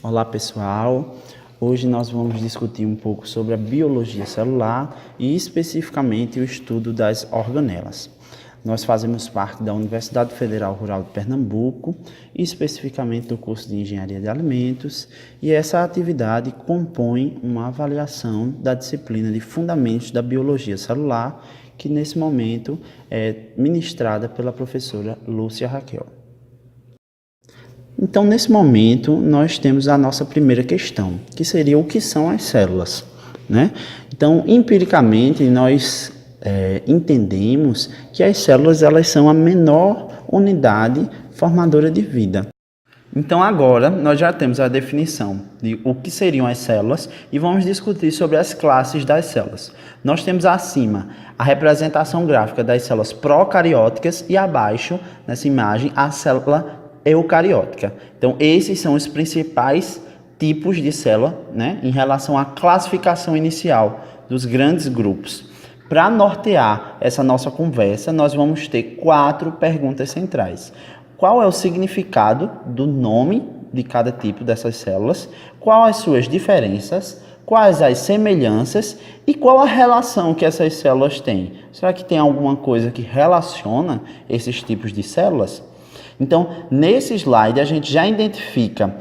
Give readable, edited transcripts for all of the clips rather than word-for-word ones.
Olá pessoal, hoje nós vamos discutir um pouco sobre a biologia celular e especificamente o estudo das organelas. Nós fazemos parte da Universidade Federal Rural de Pernambuco, especificamente do curso de Engenharia de Alimentos, e essa atividade compõe uma avaliação da disciplina de Fundamentos da Biologia Celular, que nesse momento é ministrada pela professora Lúcia Raquel. Então, nesse momento, nós temos a nossa primeira questão, que seria o que são as células, né? Então, empiricamente, nós entendemos que as células elas são a menor unidade formadora de vida. Então, agora, nós já temos a definição de o que seriam as células e vamos discutir sobre as classes das células. Nós temos acima a representação gráfica das células procarióticas e abaixo, nessa imagem, a célula eucariótica. Então, esses são os principais tipos de célula, né, em relação à classificação inicial dos grandes grupos. Para nortear essa nossa conversa, nós vamos ter 4 perguntas centrais. Qual é o significado do nome de cada tipo dessas células? Quais as suas diferenças? Quais as semelhanças? E qual a relação que essas células têm? Será que tem alguma coisa que relaciona esses tipos de células? Então, nesse slide, a gente já identifica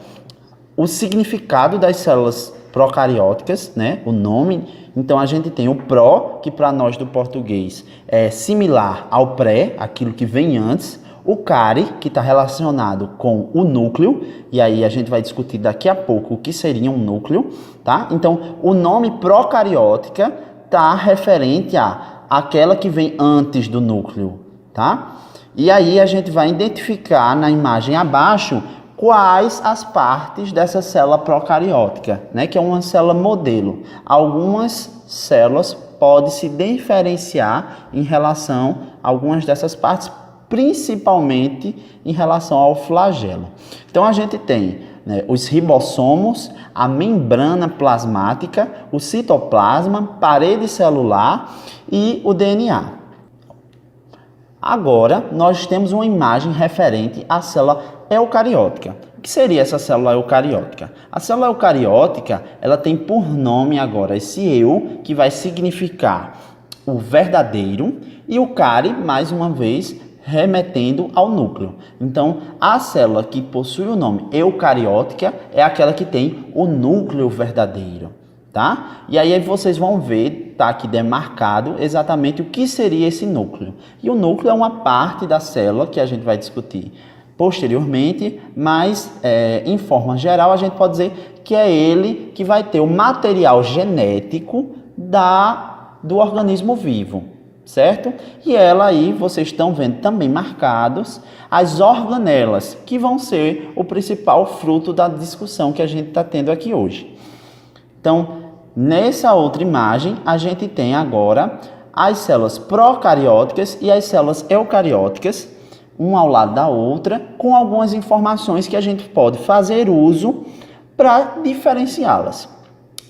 o significado das células procarióticas, né? O nome. Então, a gente tem o pró, que para nós do português é similar ao pré, aquilo que vem antes. O cari, que está relacionado com o núcleo, e aí a gente vai discutir daqui a pouco o que seria um núcleo, tá? Então, o nome procariótica está referente àquela que vem antes do núcleo, tá? E aí a gente vai identificar na imagem abaixo quais as partes dessa célula procariótica, né, que é uma célula modelo. Algumas células podem se diferenciar em relação a algumas dessas partes, principalmente em relação ao flagelo. Então a gente tem, né, os ribossomos, a membrana plasmática, o citoplasma, parede celular e o DNA. Agora, nós temos uma imagem referente à célula eucariótica. O que seria essa célula eucariótica? A célula eucariótica, ela tem por nome agora esse eu, que vai significar o verdadeiro, e o cari, mais uma vez, remetendo ao núcleo. Então, a célula que possui o nome eucariótica é aquela que tem o núcleo verdadeiro. Tá? E aí vocês vão ver, tá aqui demarcado exatamente o que seria esse núcleo. E o núcleo é uma parte da célula que a gente vai discutir posteriormente, mas em forma geral a gente pode dizer que é ele que vai ter o material genético do organismo vivo, certo? E ela aí, vocês estão vendo também marcados as organelas, que vão ser o principal fruto da discussão que a gente está tendo aqui hoje. Então, nessa outra imagem, a gente tem agora as células procarióticas e as células eucarióticas, uma ao lado da outra, com algumas informações que a gente pode fazer uso para diferenciá-las.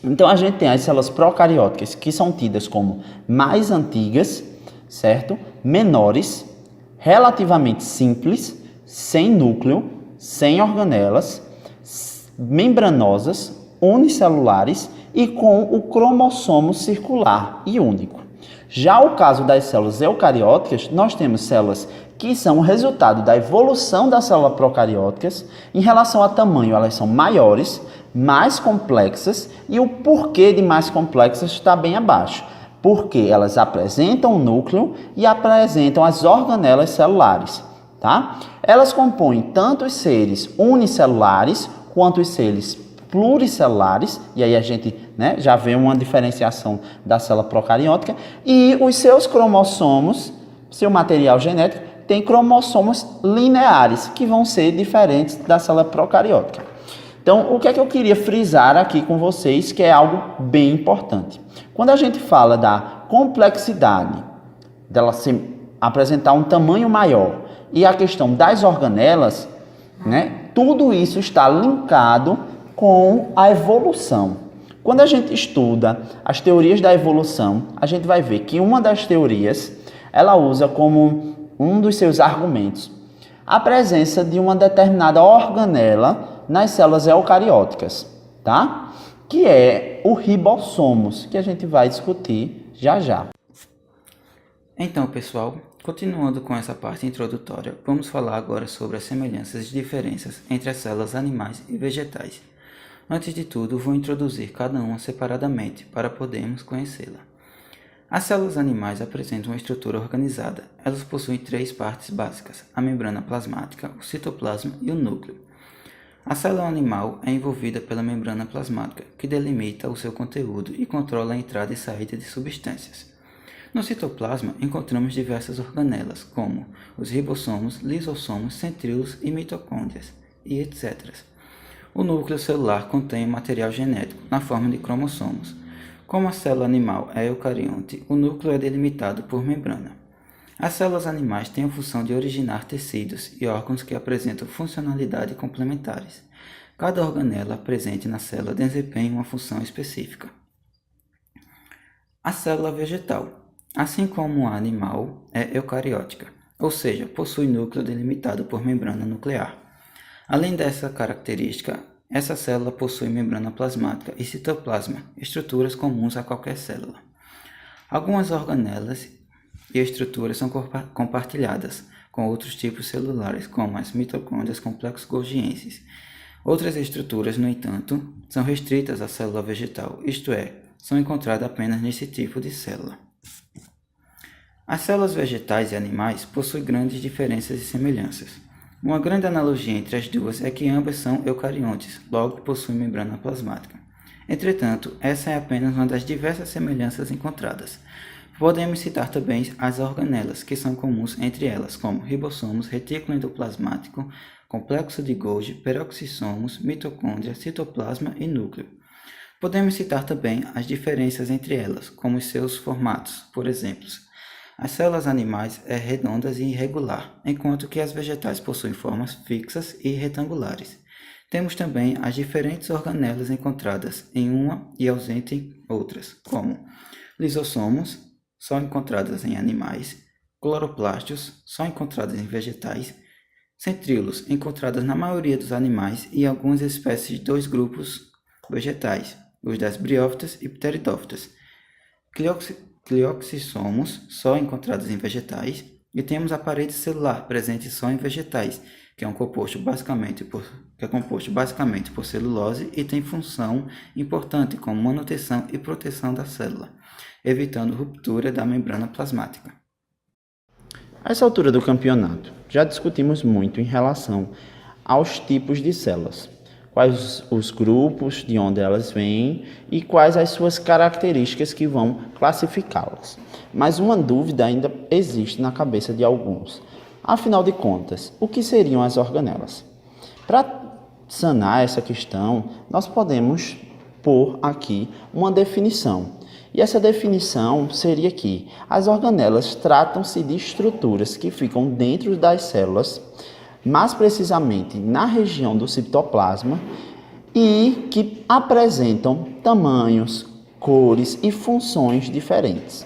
Então, a gente tem as células procarióticas, que são tidas como mais antigas, certo? Menores, relativamente simples, sem núcleo, sem organelas, membranosas, unicelulares e com o cromossomo circular e único. Já o caso das células eucarióticas, nós temos células que são o resultado da evolução das células procarióticas. Em relação a tamanho, elas são maiores, mais complexas, e o porquê de mais complexas está bem abaixo. Porque elas apresentam o núcleo e apresentam as organelas celulares, tá? Elas compõem tanto os seres unicelulares quanto os seres pluricelulares, e aí a gente, né, já vê uma diferenciação da célula procariótica, e os seus cromossomos, seu material genético, tem cromossomos lineares, que vão ser diferentes da célula procariótica. Então, o que é que eu queria frisar aqui com vocês, que é algo bem importante. Quando a gente fala da complexidade, dela se apresentar um tamanho maior, e a questão das organelas, né, tudo isso está linkado com a evolução. Quando a gente estuda as teorias da evolução, a gente vai ver que uma das teorias, ela usa como um dos seus argumentos a presença de uma determinada organela nas células eucarióticas, tá? Que é o ribossomos, que a gente vai discutir já já. Então, pessoal, continuando com essa parte introdutória, vamos falar agora sobre as semelhanças e diferenças entre as células animais e vegetais. Antes de tudo, vou introduzir cada uma separadamente para podermos conhecê-la. As células animais apresentam uma estrutura organizada. Elas possuem 3 partes básicas: a membrana plasmática, o citoplasma e o núcleo. A célula animal é envolvida pela membrana plasmática, que delimita o seu conteúdo e controla a entrada e saída de substâncias. No citoplasma, encontramos diversas organelas, como os ribossomos, lisossomos, centríolos e mitocôndrias, e etc. O núcleo celular contém o material genético, na forma de cromossomos. Como a célula animal é eucarionte, o núcleo é delimitado por membrana. As células animais têm a função de originar tecidos e órgãos que apresentam funcionalidade complementares. Cada organela presente na célula desempenha uma função específica. A célula vegetal, assim como a animal, é eucariótica, ou seja, possui núcleo delimitado por membrana nuclear. Além dessa característica, essa célula possui membrana plasmática e citoplasma, estruturas comuns a qualquer célula. Algumas organelas e estruturas são compartilhadas com outros tipos celulares, como as mitocôndrias complexos golgienses. Outras estruturas, no entanto, são restritas à célula vegetal, isto é, são encontradas apenas nesse tipo de célula. As células vegetais e animais possuem grandes diferenças e semelhanças. Uma grande analogia entre as duas é que ambas são eucariontes, logo possuem membrana plasmática. Entretanto, essa é apenas uma das diversas semelhanças encontradas. Podemos citar também as organelas, que são comuns entre elas, como ribossomos, retículo endoplasmático, complexo de Golgi, peroxissomos, mitocôndria, citoplasma e núcleo. Podemos citar também as diferenças entre elas, como os seus formatos, por exemplo. As células animais são redondas e irregular, enquanto que as vegetais possuem formas fixas e retangulares. Temos também as diferentes organelas encontradas em uma e ausente em outras, como lisossomos, só encontradas em animais, cloroplastos, só encontradas em vegetais, centríolos, encontradas na maioria dos animais e algumas espécies de 2 grupos vegetais, os das briófitas e pteridófitas. Clioxissomos, só encontrados em vegetais, e temos a parede celular, presente só em vegetais, que é composto basicamente por celulose e tem função importante como manutenção e proteção da célula, evitando ruptura da membrana plasmática. A essa altura do campeonato, já discutimos muito em relação aos tipos de células, quais os grupos, de onde elas vêm e quais as suas características que vão classificá-las. Mas uma dúvida ainda existe na cabeça de alguns. Afinal de contas, o que seriam as organelas? Para sanar essa questão, nós podemos pôr aqui uma definição. E essa definição seria que as organelas tratam-se de estruturas que ficam dentro das células, mais precisamente na região do citoplasma, e que apresentam tamanhos, cores e funções diferentes.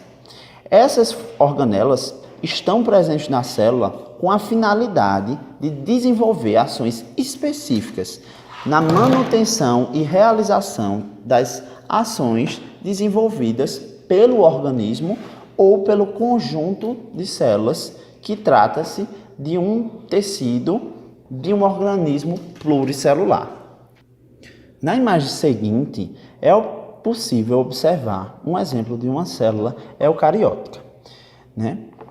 Essas organelas estão presentes na célula com a finalidade de desenvolver ações específicas na manutenção e realização das ações desenvolvidas pelo organismo ou pelo conjunto de células, que trata-se de um tecido de um organismo pluricelular. Na imagem seguinte, é possível observar um exemplo de uma célula eucariótica,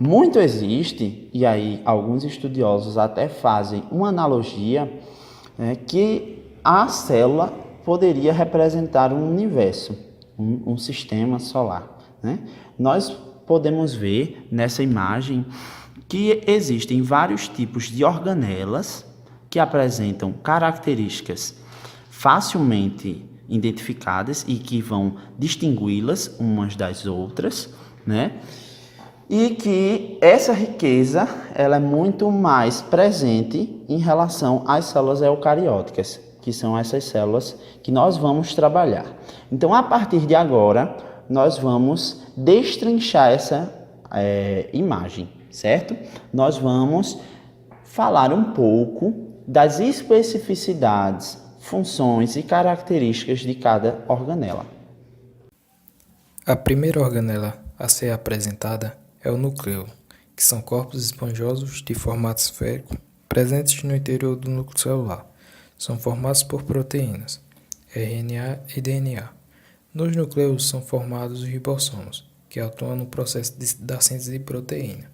Muito existe, e aí alguns estudiosos até fazem uma analogia, que a célula poderia representar um universo, um sistema solar. Nós podemos ver nessa imagem que existem vários tipos de organelas que apresentam características facilmente identificadas e que vão distingui-las umas das outras, E que essa riqueza ela é muito mais presente em relação às células eucarióticas, que são essas células que nós vamos trabalhar. Então, a partir de agora, nós vamos destrinchar essa imagem, certo? Nós vamos falar um pouco das especificidades funções e características de cada organela. A primeira organela a ser apresentada é o núcleo, que são corpos esponjosos de formato esférico presentes no interior do núcleo celular. São formados por proteínas, RNA e DNA. Nos núcleos são formados os ribossomos, que atuam no processo da síntese de proteína.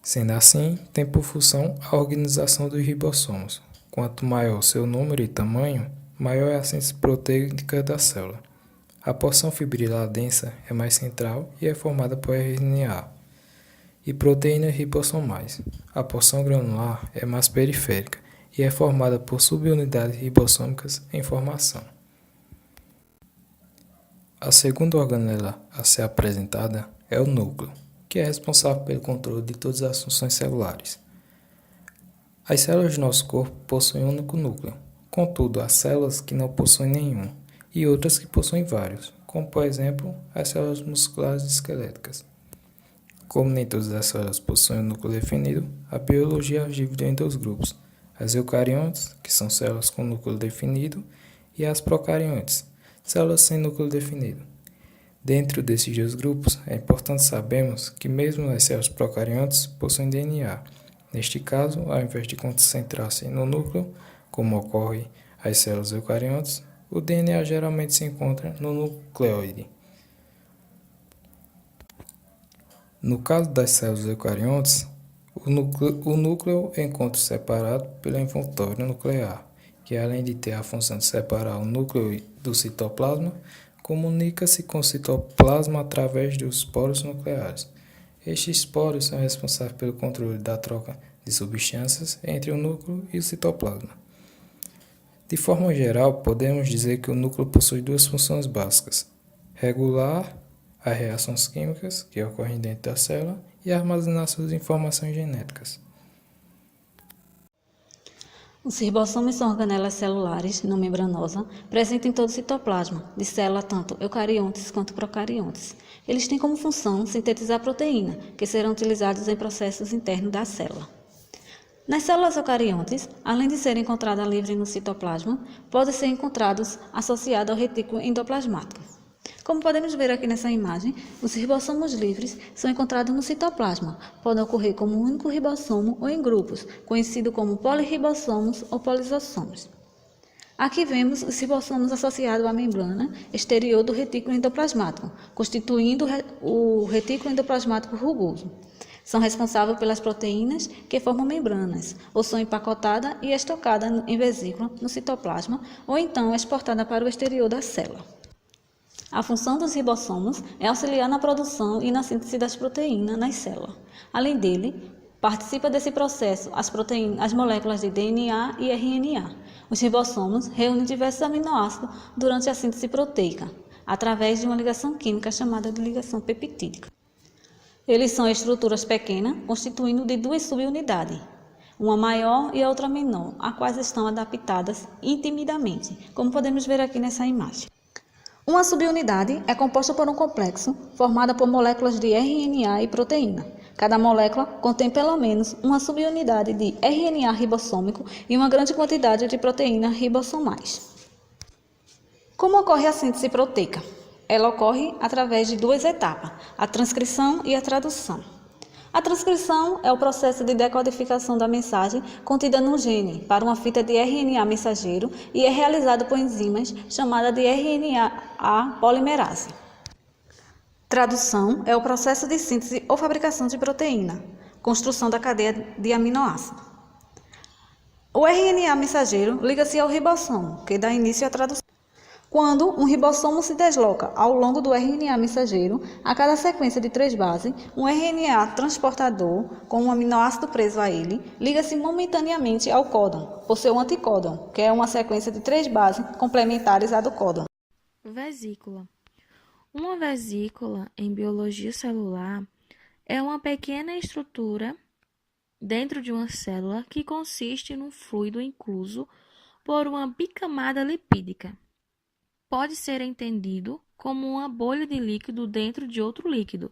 Sendo assim, tem por função a organização dos ribossomos. Quanto maior seu número e tamanho, maior é a síntese proteica da célula. A porção fibrilar densa é mais central e é formada por RNA e proteínas ribossomais. A porção granular é mais periférica e é formada por subunidades ribossômicas em formação. A segunda organela a ser apresentada é o núcleo, que é responsável pelo controle de todas as funções celulares. As células do nosso corpo possuem um único núcleo, contudo, há células que não possuem nenhum e outras que possuem vários, como por exemplo as células musculares esqueléticas. Como nem todas as células possuem um núcleo definido, a biologia as divide em dois grupos: as eucariontes, que são células com núcleo definido, e as procariontes, células sem núcleo definido. Dentro desses dois grupos, é importante sabermos que mesmo as células procariontes possuem DNA. Neste caso, ao invés de concentrar-se no núcleo, como ocorre às células eucariontes, o DNA geralmente se encontra no nucleoide. No caso das células eucariontes, o núcleo encontra-se separado pelo envoltório nuclear, que além de ter a função de separar o núcleo do citoplasma, comunica-se com o citoplasma através dos poros nucleares. Estes poros são responsáveis pelo controle da troca de substâncias entre o núcleo e o citoplasma. De forma geral, podemos dizer que o núcleo possui duas funções básicas: regular as reações químicas que ocorrem dentro da célula e armazenar suas informações genéticas. Os ribossomos são organelas celulares não membranosas presentes em todo o citoplasma, de célula tanto eucariontes quanto procariontes. Eles têm como função sintetizar proteína, que serão utilizados em processos internos da célula. Nas células eucariontes, além de serem encontradas livres no citoplasma, podem ser encontrados associados ao retículo endoplasmático. Como podemos ver aqui nessa imagem, os ribossomos livres são encontrados no citoplasma. Podem ocorrer como um único ribossomo ou em grupos, conhecido como polirribossomos ou polisossomos. Aqui vemos os ribossomos associados à membrana exterior do retículo endoplasmático, constituindo o retículo endoplasmático rugoso. São responsáveis pelas proteínas que formam membranas, ou são empacotadas e estocadas em vesícula no citoplasma, ou então exportadas para o exterior da célula. A função dos ribossomos é auxiliar na produção e na síntese das proteínas nas células. Além dele, participa desse processo as moléculas de DNA e RNA. Os ribossomos reúnem diversos aminoácidos durante a síntese proteica, através de uma ligação química chamada de ligação peptídica. Eles são estruturas pequenas, constituindo de duas subunidades, uma maior e a outra menor, a quais estão adaptadas intimidamente, como podemos ver aqui nessa imagem. Uma subunidade é composta por um complexo formado por moléculas de RNA e proteína. Cada molécula contém pelo menos uma subunidade de RNA ribossômico e uma grande quantidade de proteínas ribossomais. Como ocorre a síntese proteica? Ela ocorre através de duas etapas, a transcrição e a tradução. A transcrição é o processo de decodificação da mensagem contida no gene para uma fita de RNA mensageiro e é realizado por enzimas chamadas de RNA polimerase. Tradução é o processo de síntese ou fabricação de proteína, construção da cadeia de aminoácidos. O RNA mensageiro liga-se ao ribossomo, que dá início à tradução. Quando um ribossomo se desloca ao longo do RNA mensageiro, a cada sequência de 3 bases, um RNA transportador, com um aminoácido preso a ele, liga-se momentaneamente ao códon, por seu anticódon, que é uma sequência de 3 bases complementares à do códon. Vesícula. Uma vesícula, em biologia celular, é uma pequena estrutura dentro de uma célula que consiste num fluido incluso por uma bicamada lipídica. Pode ser entendido como uma bolha de líquido dentro de outro líquido,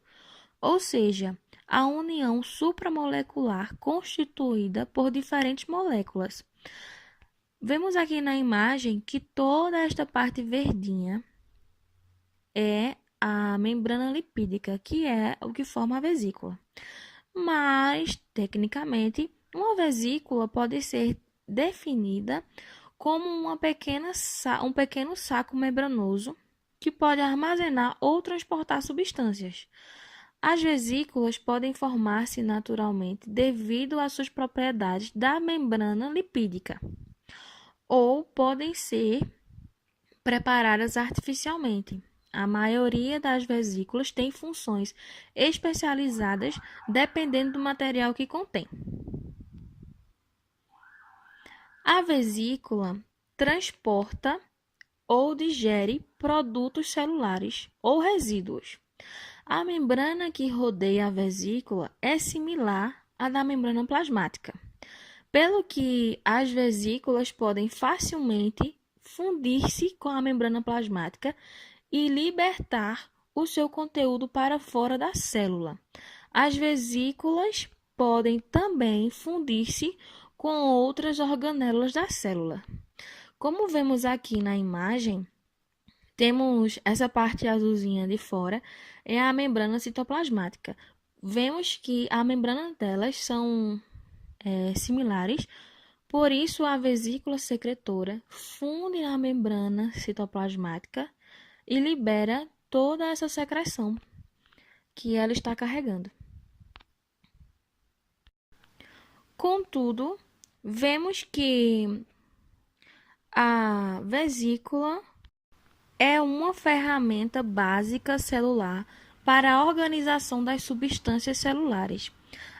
ou seja, a união supramolecular constituída por diferentes moléculas. Vemos aqui na imagem que toda esta parte verdinha é a membrana lipídica, que é o que forma a vesícula. Mas, tecnicamente, uma vesícula pode ser definida como um pequeno saco membranoso que pode armazenar ou transportar substâncias. As vesículas podem formar-se naturalmente devido às suas propriedades da membrana lipídica, ou podem ser preparadas artificialmente. A maioria das vesículas tem funções especializadas dependendo do material que contém. A vesícula transporta ou digere produtos celulares ou resíduos. A membrana que rodeia a vesícula é similar à da membrana plasmática, pelo que as vesículas podem facilmente fundir-se com a membrana plasmática e libertar o seu conteúdo para fora da célula. As vesículas podem também fundir-se com outras organelas da célula. Como vemos aqui na imagem, temos essa parte azulzinha de fora, é a membrana citoplasmática. Vemos que a membrana delas são similares, por isso a vesícula secretora funde na membrana citoplasmática e libera toda essa secreção que ela está carregando. Contudo, vemos que a vesícula é uma ferramenta básica celular para a organização das substâncias celulares.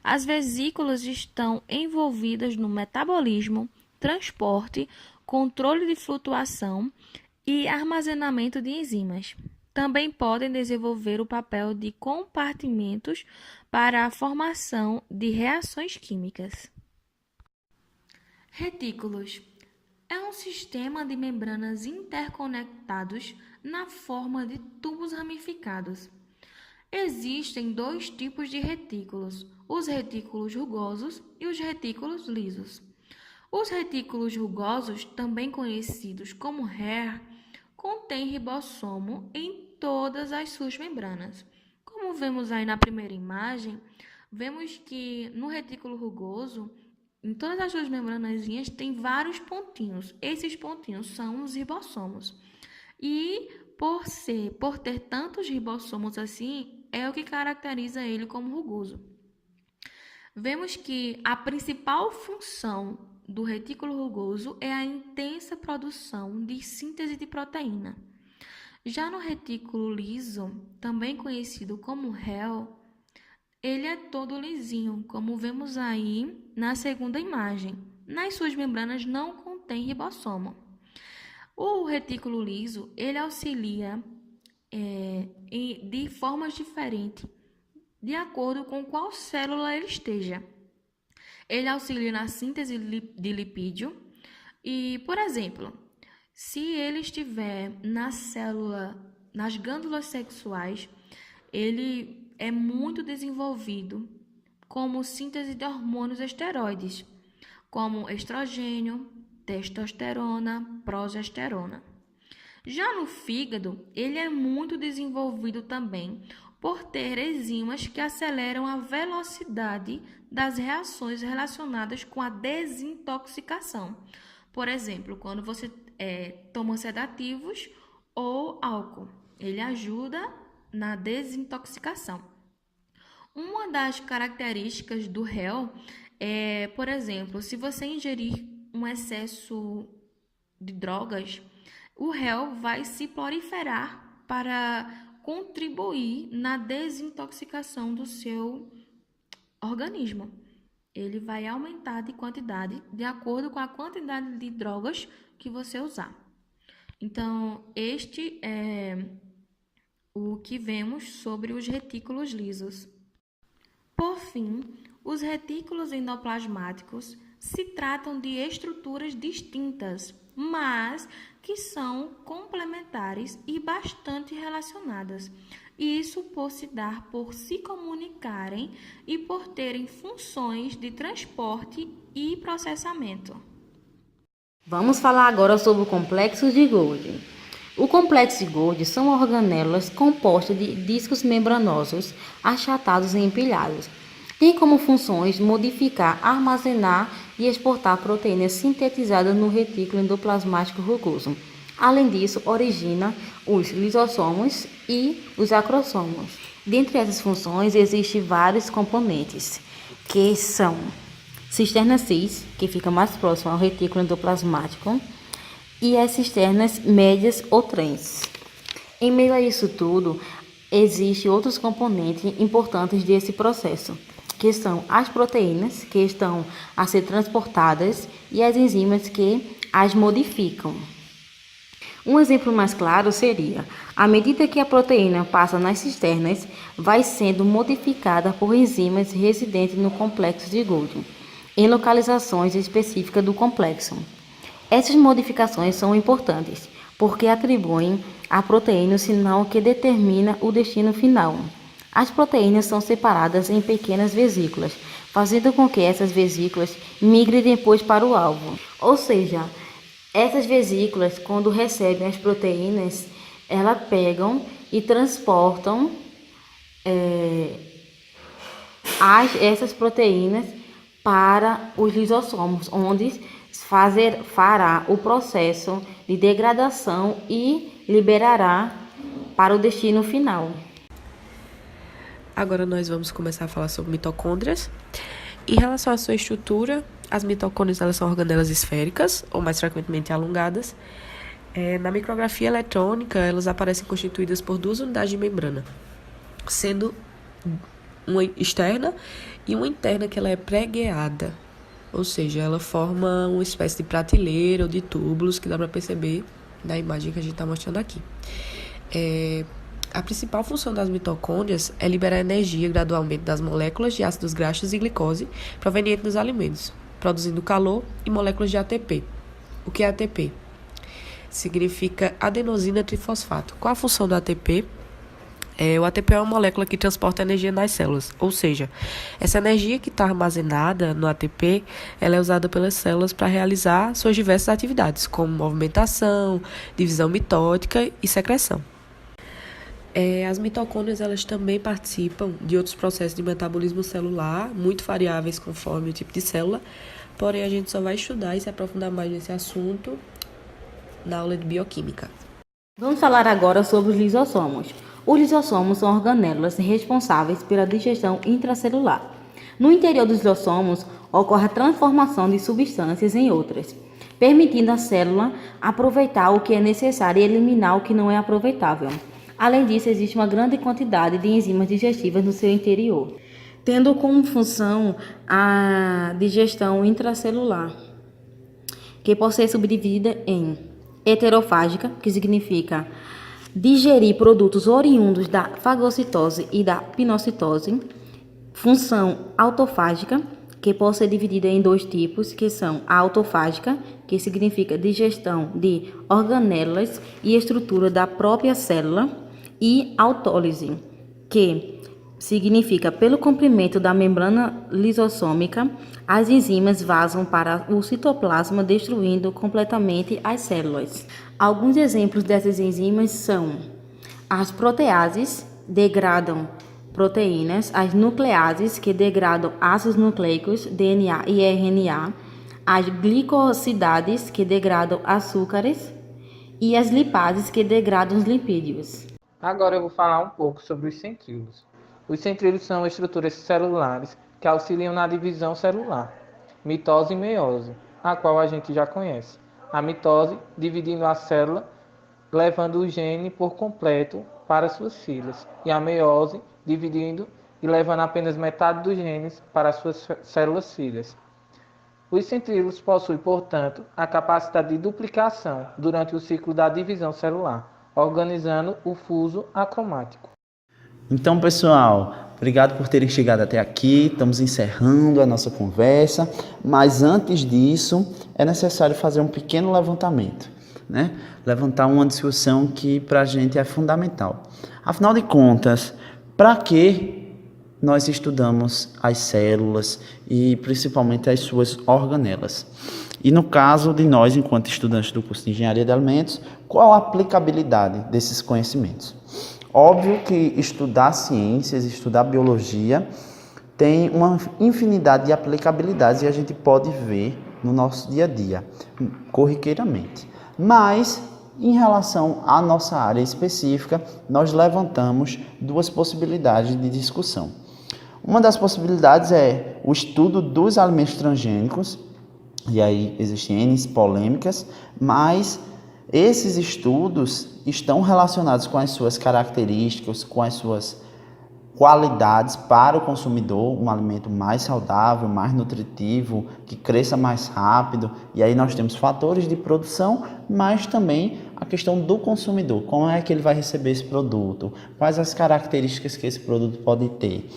As vesículas estão envolvidas no metabolismo, transporte, controle de flutuação e armazenamento de enzimas. Também podem desenvolver o papel de compartimentos para a formação de reações químicas. Retículos é um sistema de membranas interconectados na forma de tubos ramificados. Existem dois tipos de retículos, os retículos rugosos e os retículos lisos. Os retículos rugosos, também conhecidos como hair, contêm ribossomo em todas as suas membranas. Como vemos aí na primeira imagem, vemos que no retículo rugoso, em todas as suas membranazinhas tem vários pontinhos. Esses pontinhos são os ribossomos. E por ter tantos ribossomos assim, é o que caracteriza ele como rugoso. Vemos que a principal função do retículo rugoso é a intensa produção de síntese de proteína. Já no retículo liso, também conhecido como REL, ele é todo lisinho, como vemos aí na segunda imagem. Nas suas membranas não contém ribossomo. O retículo liso, ele auxilia de formas diferentes, de acordo com qual célula ele esteja. Ele auxilia na síntese de lipídio e, por exemplo, se ele estiver nas glândulas sexuais, ele é muito desenvolvido como síntese de hormônios esteroides, como estrogênio, testosterona, progesterona. Já no fígado, ele é muito desenvolvido também por ter enzimas que aceleram a velocidade das reações relacionadas com a desintoxicação. Por exemplo, quando você toma sedativos ou álcool, ele ajuda na desintoxicação. Uma das características do REL é, por exemplo, se você ingerir um excesso de drogas, o REL vai se proliferar para contribuir na desintoxicação do seu organismo. Ele vai aumentar de quantidade de acordo com a quantidade de drogas que você usar. Então, este é o que vemos sobre os retículos lisos. Por fim, os retículos endoplasmáticos se tratam de estruturas distintas, mas que são complementares e bastante relacionadas. Isso por se comunicarem e por terem funções de transporte e processamento. Vamos falar agora sobre o complexo de Golgi. O complexo de Golgi são organelas compostas de discos membranosos achatados e empilhados. Tem como funções modificar, armazenar e exportar proteínas sintetizadas no retículo endoplasmático rugoso. Além disso, origina os lisossomos e os acrossomos. Dentre essas funções, existem vários componentes, que são cisterna cis, que fica mais próximo ao retículo endoplasmático, e as cisternas médias ou trans. Em meio a isso tudo, existem outros componentes importantes desse processo, que são as proteínas, que estão a ser transportadas, e as enzimas que as modificam. Um exemplo mais claro seria, à medida que a proteína passa nas cisternas, vai sendo modificada por enzimas residentes no complexo de Golgi, em localizações específicas do complexo. Essas modificações são importantes, porque atribuem à proteína o sinal que determina o destino final. As proteínas são separadas em pequenas vesículas, fazendo com que essas vesículas migrem depois para o alvo. Ou seja, essas vesículas, quando recebem as proteínas, elas pegam e transportam essas proteínas para os lisossomos, onde fará o processo de degradação e liberará para o destino final. Agora nós vamos começar a falar sobre mitocôndrias. Em relação à sua estrutura, as mitocôndrias elas são organelas esféricas, ou mais frequentemente alongadas. Na micrografia eletrônica, elas aparecem constituídas por duas unidades de membrana, sendo uma externa e uma interna que ela é pregueada, ou seja, ela forma uma espécie de prateleira ou de túbulos que dá para perceber na imagem que a gente está mostrando aqui. A principal função das mitocôndrias é liberar energia gradualmente das moléculas de ácidos graxos e glicose provenientes dos alimentos, produzindo calor e moléculas de ATP. O que é ATP? Significa adenosina trifosfato. Qual a função do ATP? O ATP é uma molécula que transporta energia nas células, ou seja, essa energia que está armazenada no ATP, ela é usada pelas células para realizar suas diversas atividades, como movimentação, divisão mitótica e secreção. As mitocôndrias elas também participam de outros processos de metabolismo celular, muito variáveis conforme o tipo de célula, porém a gente só vai estudar e se aprofundar mais nesse assunto na aula de bioquímica. Vamos falar agora sobre os lisossomos. Os lisossomos são organelas responsáveis pela digestão intracelular. No interior dos lisossomos ocorre a transformação de substâncias em outras, permitindo à célula aproveitar o que é necessário e eliminar o que não é aproveitável. Além disso, existe uma grande quantidade de enzimas digestivas no seu interior, tendo como função a digestão intracelular, que pode ser subdividida em heterofágica, que significa digerir produtos oriundos da fagocitose e da pinocitose, função autofágica, que pode ser dividida em dois tipos, que são a autofágica, que significa digestão de organelas e estrutura da própria célula, e autólise, que significa pelo comprimento da membrana lisossômica, as enzimas vazam para o citoplasma, destruindo completamente as células. Alguns exemplos dessas enzimas são as proteases, degradam proteínas, as nucleases, que degradam ácidos nucleicos, DNA e RNA, as glicosidades, que degradam açúcares, e as lipases, que degradam os lipídios. Agora eu vou falar um pouco sobre os centríolos. Os centríolos são estruturas celulares que auxiliam na divisão celular, mitose e meiose, a qual a gente já conhece. A mitose dividindo a célula, levando o gene por completo para suas filas, e a meiose dividindo e levando apenas metade dos genes para suas células filhas. Os centríolos possuem, portanto, a capacidade de duplicação durante o ciclo da divisão celular, organizando o fuso acromático. Então, pessoal, obrigado por terem chegado até aqui. Estamos encerrando a nossa conversa, mas antes disso, é necessário fazer um pequeno levantamento, né? Levantar uma discussão que para a gente é fundamental. Afinal de contas, para que nós estudamos as células e principalmente as suas organelas? E no caso de nós, enquanto estudantes do curso de Engenharia de Alimentos, qual a aplicabilidade desses conhecimentos? Óbvio que estudar ciências, estudar biologia, tem uma infinidade de aplicabilidades e a gente pode ver no nosso dia a dia, corriqueiramente. Mas, em relação à nossa área específica, nós levantamos duas possibilidades de discussão. Uma das possibilidades é o estudo dos alimentos transgênicos, e aí existem N polêmicas, mas esses estudos estão relacionados com as suas características, com as suas qualidades para o consumidor, um alimento mais saudável, mais nutritivo, que cresça mais rápido. E aí nós temos fatores de produção, mas também a questão do consumidor. Como é que ele vai receber esse produto? Quais as características que esse produto pode ter?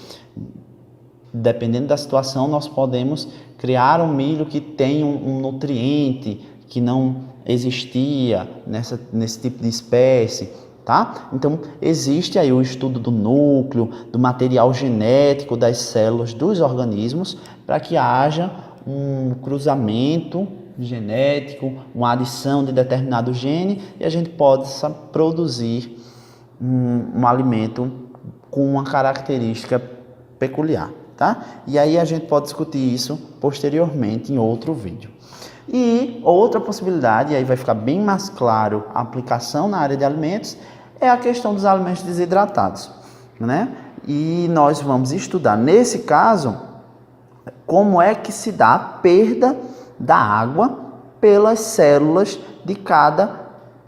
Dependendo da situação, nós podemos criar um milho que tem um nutriente que não existia nesse tipo de espécie, tá? Então, existe aí o estudo do núcleo, do material genético das células dos organismos, para que haja um cruzamento genético, uma adição de determinado gene, e a gente possa produzir um alimento com uma característica peculiar, tá? E aí a gente pode discutir isso posteriormente em outro vídeo. E outra possibilidade, e aí vai ficar bem mais claro a aplicação na área de alimentos, é a questão dos alimentos desidratados, né? E nós vamos estudar, nesse caso, como é que se dá a perda da água pelas células de cada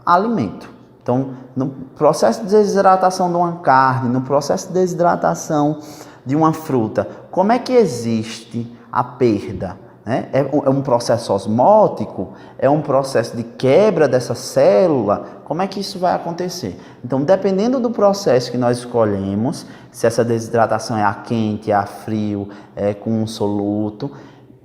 alimento. Então, no processo de desidratação de uma carne, no processo de desidratação de uma fruta, como é que existe a perda? É um processo osmótico? É um processo de quebra dessa célula? Como é que isso vai acontecer? Então, dependendo do processo que nós escolhemos, se essa desidratação é a quente, é a frio, é com um soluto,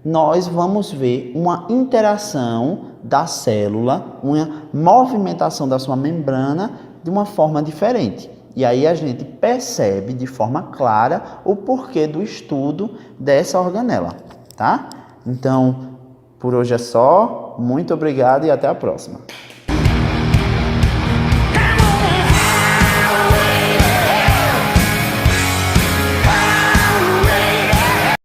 nós vamos ver uma interação da célula, uma movimentação da sua membrana de uma forma diferente. E aí a gente percebe de forma clara o porquê do estudo dessa organela, tá? Então, por hoje é só. Muito obrigado e até a próxima.